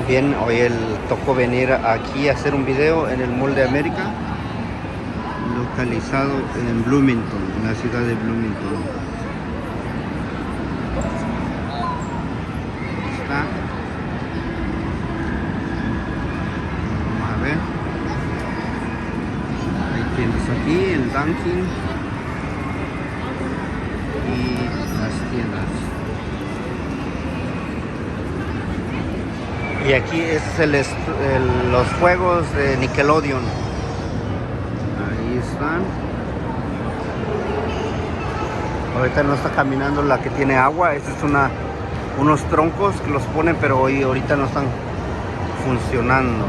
Bien, hoy tocó venir aquí a hacer un video en el Mall de América, localizado en Bloomington, en la ciudad de Bloomington. Ahí está. Vamos a ver. Hay tiendas aquí, el Dunkin' y las tiendas. Y aquí es los juegos de Nickelodeon. Ahí están. Ahorita no está caminando la que tiene agua. Esta es unos troncos que los ponen, pero ahorita no están funcionando.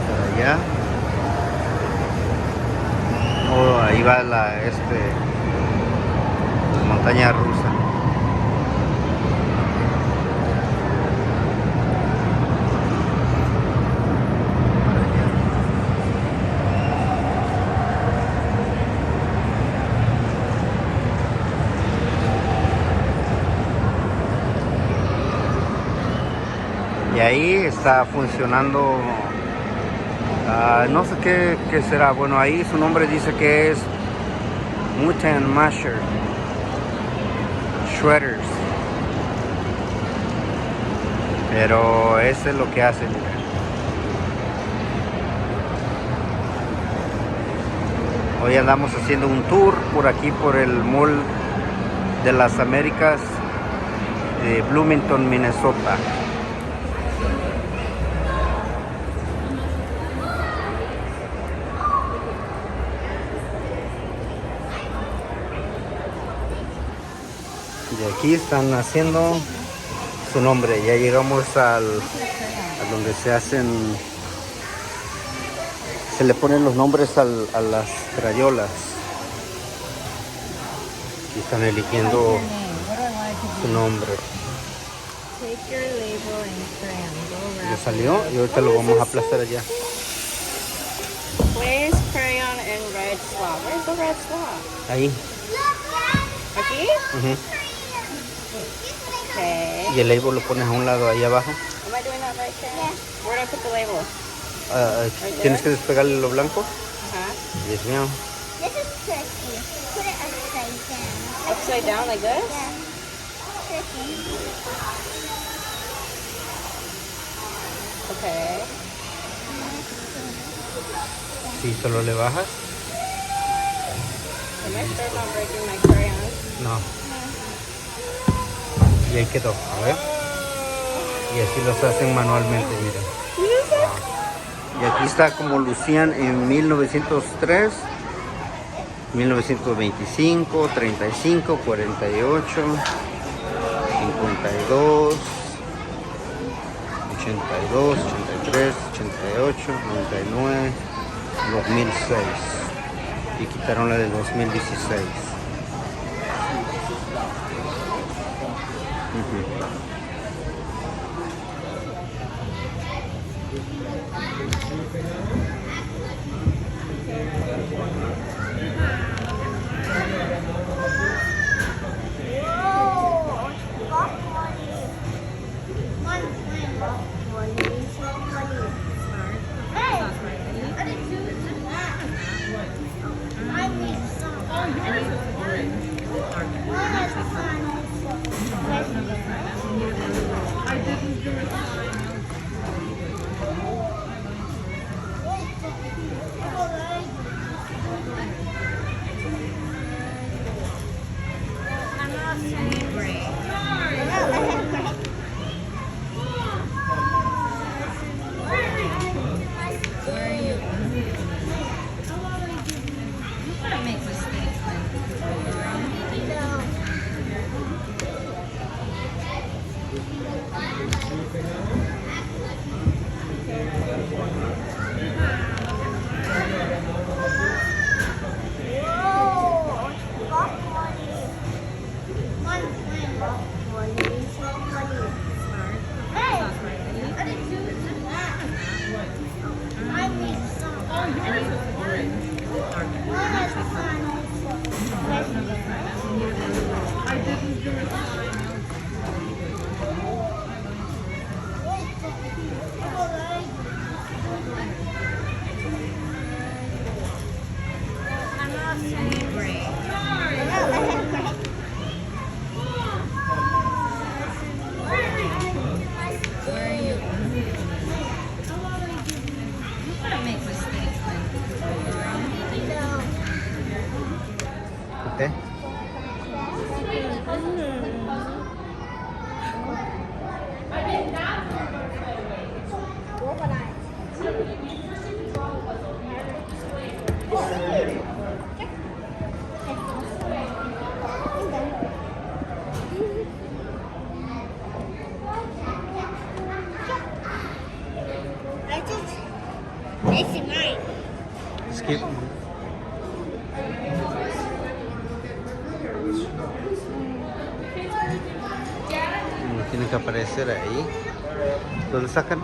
Para allá. Oh, ahí va la montaña rusa. Y ahí está funcionando, no sé qué será. Bueno, ahí su nombre dice que es Mutant Masher Shredders. Pero eso es lo que hacen. Hoy andamos haciendo un tour por aquí, por el Mall de las Américas de Bloomington, Minnesota. Y aquí están haciendo su nombre. Ya llegamos a donde se le ponen los nombres a las crayolas. Y están eligiendo su nombre. Ya salió y ahorita lo vamos a aplastar allá. Where's crayon and red swab? Where's the red swab? Ahí. ¿Aquí? Okay. Y el label lo pones a un lado ahí abajo. Am I doing that right there? Yeah. Where do I put the label? Tienes que despegarle lo blanco. Dios mío. This is tricky. Put it upside down. Upside down like this? Yeah. Tricky. Okay. Sí, solo le bajas. Am I sure not breaking my crayon? No. Y ahí quedó, a ver. Y así los hacen manualmente, miren. Y aquí está como lucían en 1903, 1925, 35, 48, 52, 82, 83, 88, 99, 2006. Y quitaron la de 2016. skip. Tiene que aparecer ahí. ¿Dónde sacan?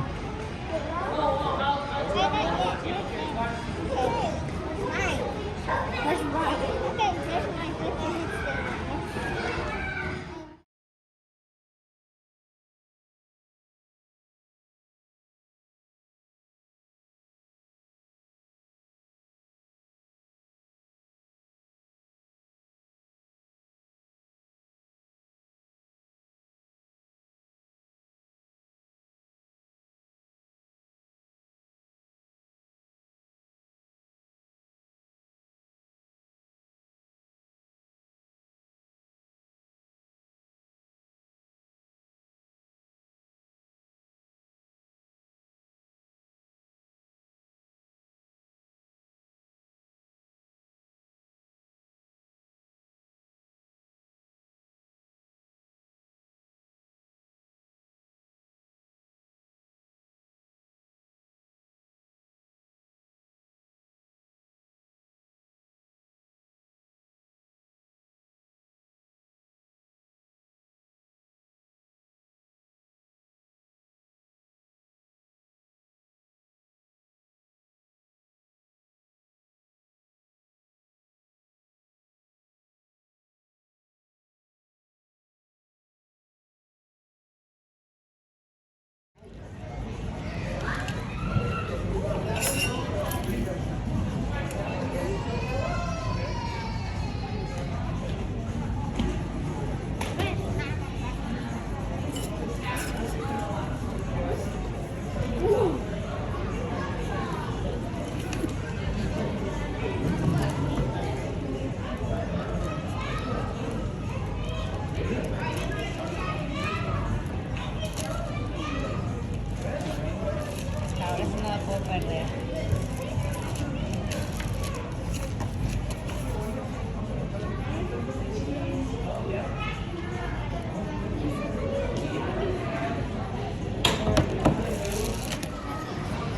Ahora sí no la puedo perder.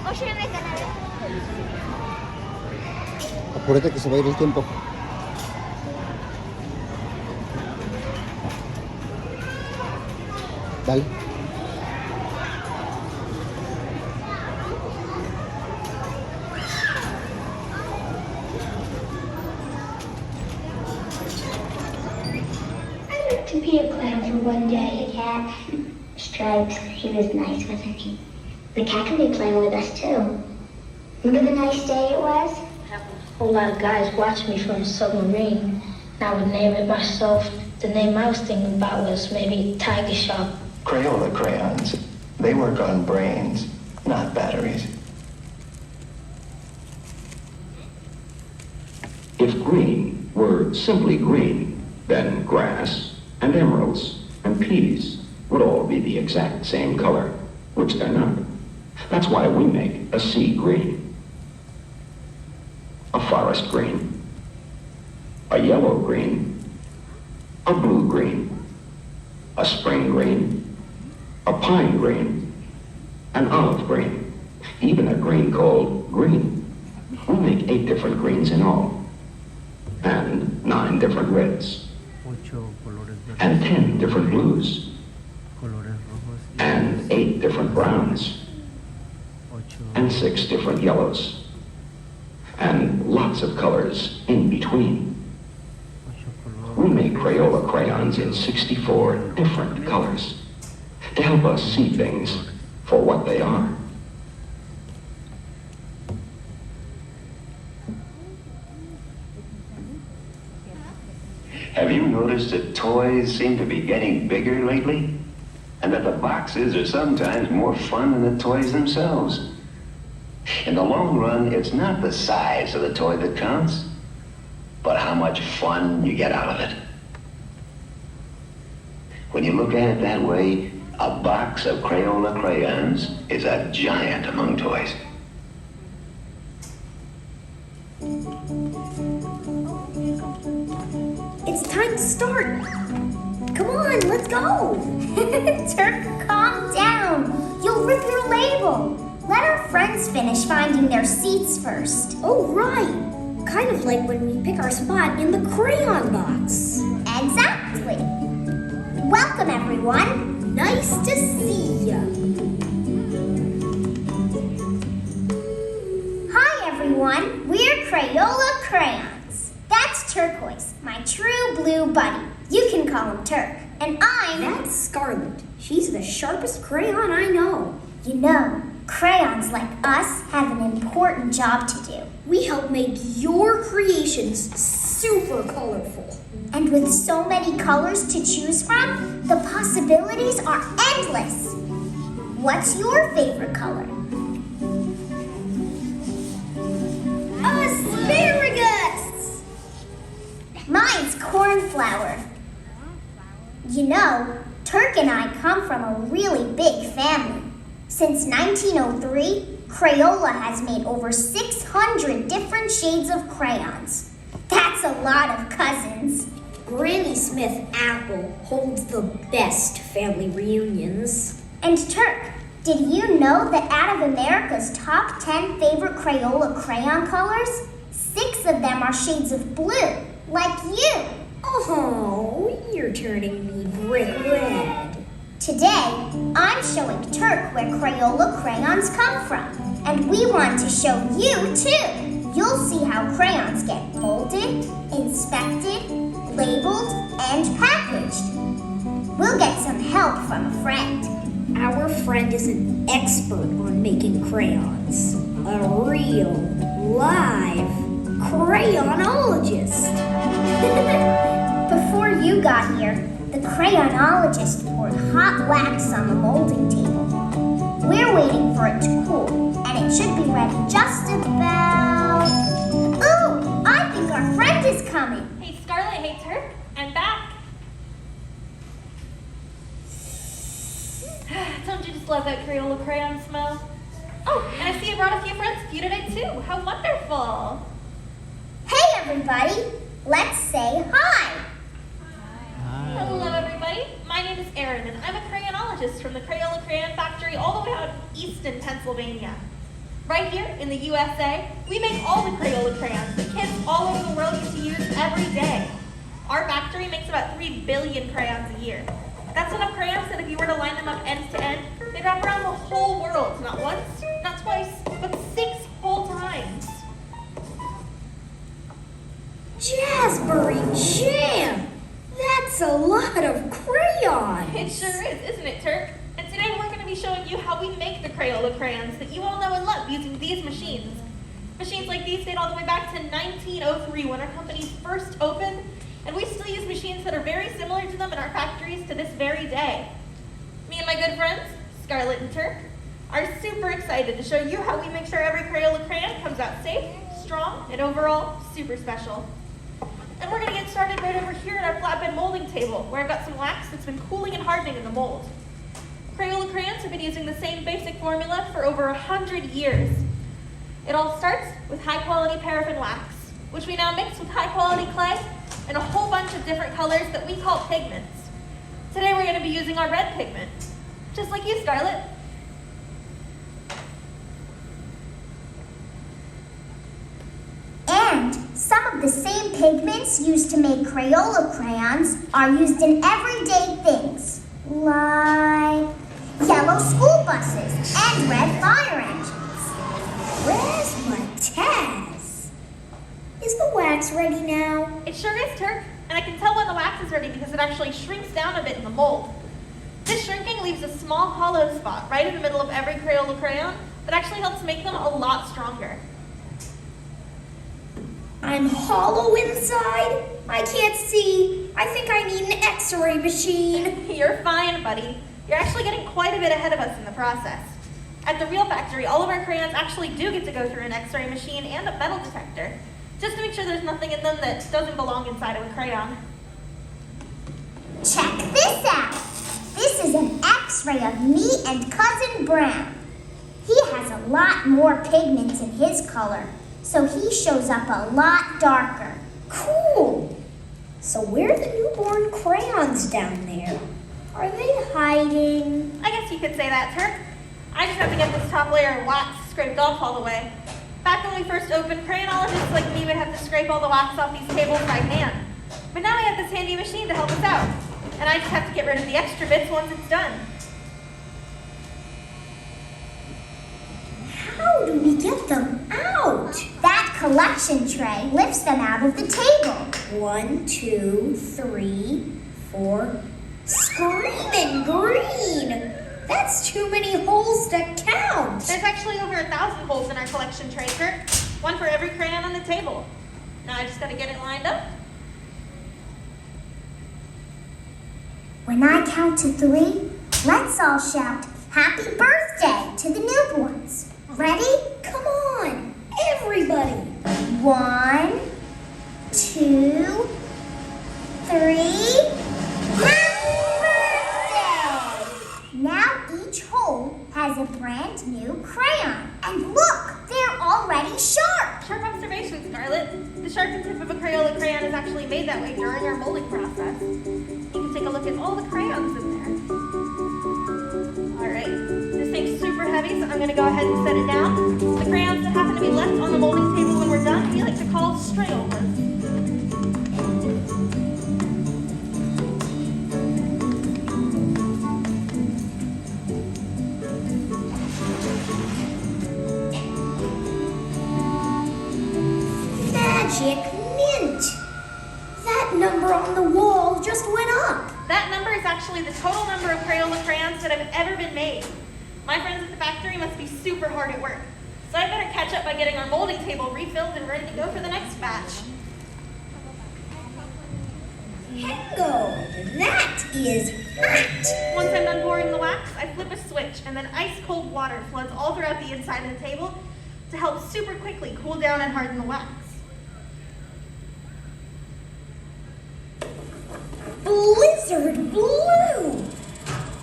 Oye, me gané. Apúrate que se va a ir el tiempo. Dale. To be a clown for one day. The cat, Stripes, he was nice, wasn't he? The cat can be playing with us too. Remember the nice day it was? A whole lot of guys watched me from a submarine. And I would name it myself. The name I was thinking about was maybe Tiger Shark. Crayola crayons. They work on brains, not batteries. If green were simply green, then grass and emeralds and peas would all be the exact same color, which they're not. That's why we make a sea green, a forest green, a yellow green, a blue green, a spring green, a pine green, an olive green, even a green called green. We make 8 different greens in all, and 9 different reds, and 10 different blues, and 8 different browns, and 6 different yellows, and lots of colors in between. We make Crayola crayons in 64 different colors to help us see things for what they are. Have you noticed that toys seem to be getting bigger lately? And that the boxes are sometimes more fun than the toys themselves? In the long run, it's not the size of the toy that counts, but how much fun you get out of it. When you look at it that way, a box of Crayola crayons is a giant among toys. It's time to start. Come on, let's go. Turk, calm down. You'll rip your label. Let our friend friends finish finding their seats first. Oh, right. Kind of like when we pick our spot in the crayon box. Exactly. Welcome, everyone. Nice to see ya. Hi, everyone. We're Crayola Crayons. That's Turquoise, my true blue buddy. You can call him Turk. And I'm... That's Scarlet. She's the sharpest crayon I know. You know, crayons like us have an important job to do. We help make your creations super colorful. And with so many colors to choose from, the possibilities are endless. What's your favorite color? Asparagus! Mine's cornflower. You know, Turk and I come from a really big family. Since 1903, Crayola has made over 600 different shades of crayons. That's a lot of cousins. Granny Smith Apple holds the best family reunions. And Turk, did you know that out of America's top 10 favorite Crayola crayon colors, 6 of them are shades of blue, like you? Oh, you're turning me brick red. Today, I'm showing Turk where Crayola crayons come from. And we want to show you too. You'll see how crayons get molded, inspected, labeled, and packaged. We'll get some help from a friend. Our friend is an expert on making crayons. A real, live crayonologist. Before you got here, the crayonologist poured hot wax on the molding table. We're waiting for it to cool, and it should be ready just about... Ooh, I think our friend is coming. Hey Scarlet, hey Turk, I'm back. Don't you just love that Crayola crayon smell? Oh, and I see you brought a few friends with you today too. How wonderful. Hey everybody, let's say hi. Hello everybody, my name is Erin and I'm a crayonologist from the Crayola Crayon Factory all the way out in Easton, Pennsylvania. Right here in the USA, we make all the Crayola crayons that kids all over the world get to use every day. Our factory makes about 3 billion crayons a year. That's enough crayons that if you were to line them up end to end, they'd wrap around the whole world, not once, not twice, but 6 whole times. Jazzberry jam! That's a lot of crayon. It sure is, isn't it, Turk? And today we're going to be showing you how we make the Crayola crayons that you all know and love using these machines. Machines like these date all the way back to 1903 when our company first opened, and we still use machines that are very similar to them in our factories to this very day. Me and my good friends, Scarlet and Turk, are super excited to show you how we make sure every Crayola crayon comes out safe, strong, and overall super special. And we're going to get started right over here at our flatbed molding table, where I've got some wax that's been cooling and hardening in the mold. Crayola crayons have been using the same basic formula for over 100 years. It all starts with high-quality paraffin wax, which we now mix with high-quality clay and a whole bunch of different colors that we call pigments. Today we're going to be using our red pigment, just like you, Scarlet. And some of the same pigments used to make Crayola crayons are used in everyday things, like yellow school buses and red fire engines. Where's my Taz? Is the wax ready now? It sure is, Turk, and I can tell when the wax is ready because it actually shrinks down a bit in the mold. This shrinking leaves a small hollow spot right in the middle of every Crayola crayon that actually helps make them a lot stronger. I'm hollow inside? I can't see. I think I need an x-ray machine. You're fine, buddy. You're actually getting quite a bit ahead of us in the process. At the real factory, all of our crayons actually do get to go through an x-ray machine and a metal detector, just to make sure there's nothing in them that doesn't belong inside of a crayon. Check this out. This is an x-ray of me and Cousin Brown. He has a lot more pigments in his color, so he shows up a lot darker. Cool. So where are the newborn crayons down there? Are they hiding? I guess you could say that, Turk. I just have to get this top layer of wax scraped off all the way. Back when we first opened, crayonologists like me would have to scrape all the wax off these tables by hand. But now we have this handy machine to help us out. And I just have to get rid of the extra bits once it's done. How do we get them out? That collection tray lifts them out of the table. 1, 2, 3, 4. Screaming green! That's too many holes to count. There's actually over 1,000 holes in our collection tray, Kurt. One for every crayon on the table. Now I just gotta get it lined up. When I count to 3, let's all shout happy birthday to the newborns. Ready? Come on, everybody. 1, 2, 3. Happy birthday! Now each hole has a brand new crayon. And look, they're already sharp. Sharp observation, Scarlett. The sharpened tip of a Crayola crayon is actually made that way during our molding process. You can take a look at all the crayons in there. Alright, this thing's super heavy, so I'm going to go ahead and set it down. The crayons that happen to be left on the molding table when we're done, we like to call strayolas. Magic mint. That number on the wall just went up. That number is actually the total number of Crayola crayons that have ever been made. My friends at the factory must be super hard at work, so I better catch up by getting our molding table refilled and ready to go for the next batch. Hengo, that is hot. Once I'm done pouring the wax, I flip a switch and then ice cold water floods all throughout the inside of the table to help super quickly cool down and harden the wax. Blizzard blue.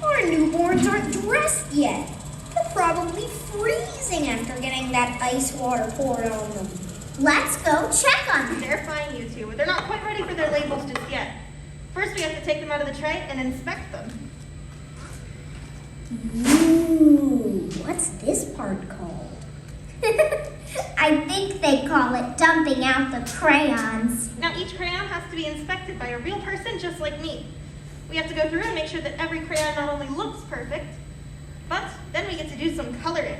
Our newborns aren't dressed yet. They're probably freezing after getting that ice water poured on them. Let's go check on them. They're fine, you two, but they're not quite ready for their labels just yet. First, we have to take them out of the tray and inspect them. Ooh, what's this part called? I think they call it dumping out the crayons. Now, each crayon has to be inspected by a real person just like me. We have to go through and make sure that every crayon not only looks perfect, but then we get to do some coloring.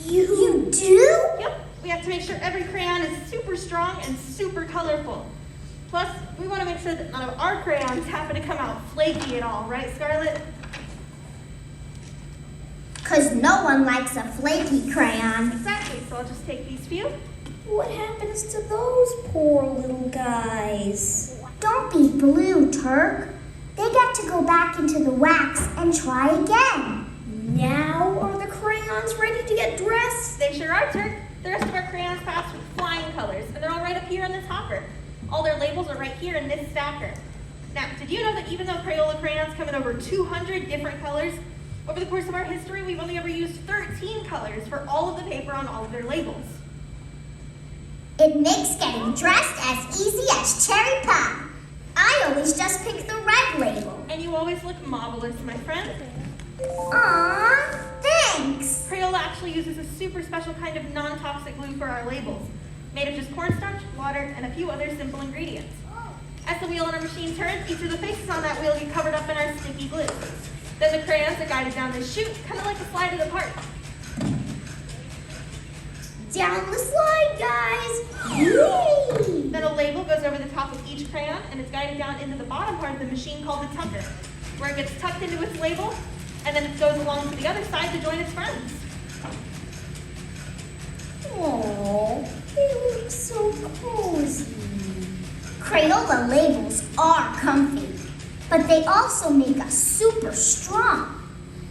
You do? Yep, we have to make sure every crayon is super strong and super colorful. Plus, we want to make sure that none of our crayons happen to come out flaky at all, right, Scarlett? Because no one likes a flaky crayon. Exactly, so I'll just take these few. What happens to those poor little guys? Don't be blue, Turk. They get to go back into the wax and try again. Now are the crayons ready to get dressed? They sure are, Turk. The rest of our crayons pass with flying colors, and they're all right up here in this hopper. All their labels are right here in this stacker. Now, did you know that even though Crayola crayons come in over 200 different colors, over the course of our history, we've only ever used 13 colors for all of the paper on all of their labels. It makes getting dressed as easy as cherry pie. I always just pick the red label. And you always look marvelous, my friend. Aww, thanks. Crayola actually uses a super special kind of non-toxic glue for our labels, made of just cornstarch, water, and a few other simple ingredients. As the wheel on our machine turns, each of the faces on that wheel get covered up in our sticky glue. Then the crayons are guided down this chute, kind of like a slide of the park. Down the slide, guys! Yay! Then a label goes over the top of each crayon, and it's guided down into the bottom part of the machine called the tucker, where it gets tucked into its label, and then it goes along to the other side to join its friends. Aww, they look so cozy. Crayola labels are comfy, but they also make us super strong.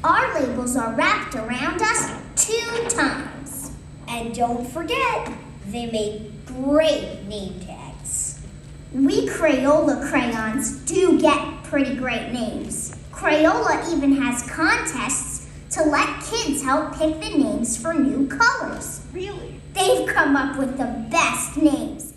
Our labels are wrapped around us 2 times. And don't forget, they make great name tags. We Crayola crayons do get pretty great names. Crayola even has contests to let kids help pick the names for new colors. Really? They've come up with the best names.